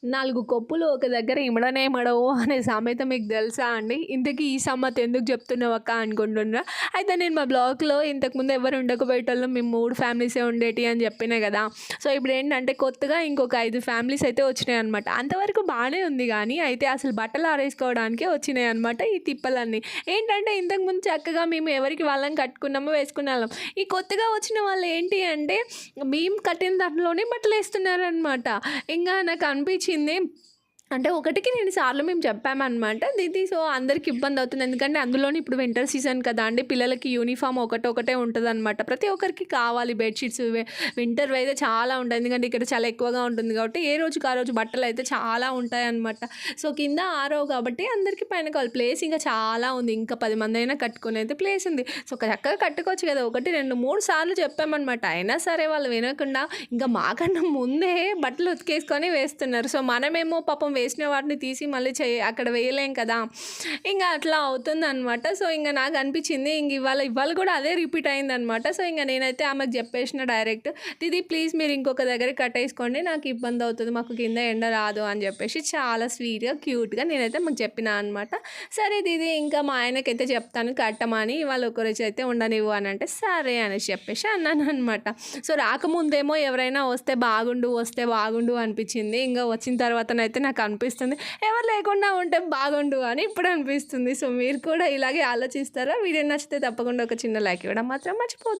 నాలుగు కొప్పులు ఒక దగ్గర ఇమడనే ఇమడవు అనే సామెత మీకు తెలుసా అండి? ఇంతకీ ఈ సామెత ఎందుకు చెప్తున్నావక్క అనుకుంటుర్రా? అయితే నేను మా బ్లాగ్‌లో ఇంతకుముందు ఎవరు ఉండకపోయేటోళ్ళం. మేము 3 ఫ్యామిలీసే ఉండేటియి అని చెప్పినా గదా! సో, ఇప్పుడేంటంటే కొత్తగా ఇంకొక 5 ఫ్యామిలీస్ అయితే వచ్చినాయన్నమాట. అంతవరకు బానే ఉంది గానీ, అయితే అసలు బట్టలు ఆరేసుకోవడానికే వచ్చినాయన్నమాట ఈ తిప్పలన్నీ. ఏంటంటే ఇంతకుముందు చక్కగా మేము ఎవరికి వాళ్ళం కట్టుకున్నామో వేసుకునేవాళ్ళం. ఈ కొత్తగా వచ్చిన వాళ్ళు ఏంటి అంటే, మేము కట్టిన దాంట్లోనే బట్టలేస్తున్నారనమాట. ఇంగా నాకనిపిచ్చింది అంటే ఒకటికి 2 సార్లు మేము చెప్పామనమాట. సో, అందరికి ఇబ్బందవుతుంది. ఎందుకంటే అందులోని ఇప్పుడు వింటర్ సీజన్ కదా అండి! పిల్లలకి యూనిఫార్మ్ ఒకటొకటే ఉంటదనమాట. ప్రతి ఒక్కరికి కావాలి బెడ్‌షీట్స్ వింటర్‌వయితే చాలా ఉంటాయి. ఎందుకంటే ఇక్కడ చాలా ఎక్కువగా ఉంటుంది కాబట్టి, ఏ రోజుకి ఆ రోజు బట్టలయితే చాలా ఉంటాయనమాట. సో, కింద ఆరవు కాబట్టి అందరికి పైన కావాలి. ప్లేస్ ఇంకా చాలా ఉంది. ఇంకా 10 మందైనా కట్టుకునైతే ప్లేస్ ఉంది. సో, చక్కగా కట్టుకోవచ్చు కదా! 1, 2, 3 సార్లు చెప్పామనమాట. అయినా సరే వాళ్ళు వినకుండా ఇంకా మాకన్నా ముందే బట్టలు ఉతికేసుకొని వేస్తున్నారు. సో, మనమేమో పాపం వేసిన వాటిని తీసి మళ్ళీ అక్కడ వేయలేం కదా! ఇంగ అట్లా అవుతుందనమాట. సో, ఇంగ నాకనిపిచ్చింది ఇవాళ కూడా అదే రిపీట్ అయిందనమాట. సో, ఇంగ నేనైతే ఆమెకు జెప్పేసిన డైరెక్ట్, "దీదీ ప్లీజ్ మీరు ఇంకొక దగ్గర కట్టేసుకోండి. నాకు ఇబ్బందవుతది. మాకు కింద ఎండ రాదు" అని జెప్పేసి చాలా స్వీట్‌గా, క్యూట్‌గా నేనైతే ఆమెకు చెప్పినా అనమాట. "సరే దీదీ ఇంకా మా ఆయనకైతే చెప్తాను కట్టమని. ఇవాళ ఒకరోజైతే ఉండనివ్వు" అనంటే, "సరే" అనేసి చెప్పేసి అన్నాననమాట. సో, రాకముందేమో ఎవరైనా వస్తే బాగుండు అనిపిచ్చింది. ఇంగ వచ్చిన తర్వాతనైతే నాకనిపిస్తుంది, ఎవరు లేకుండా ఉంటే బాగుండు అని ఇప్పుడనిపిస్తుంది. సో, మీరు కూడా ఇలాగే ఆలోచిస్తారా? వీడియో నచ్చితే తప్పకుండా ఒక చిన్న లైక్ ఇవ్వడం మాత్రం మర్చిపోవద్దు.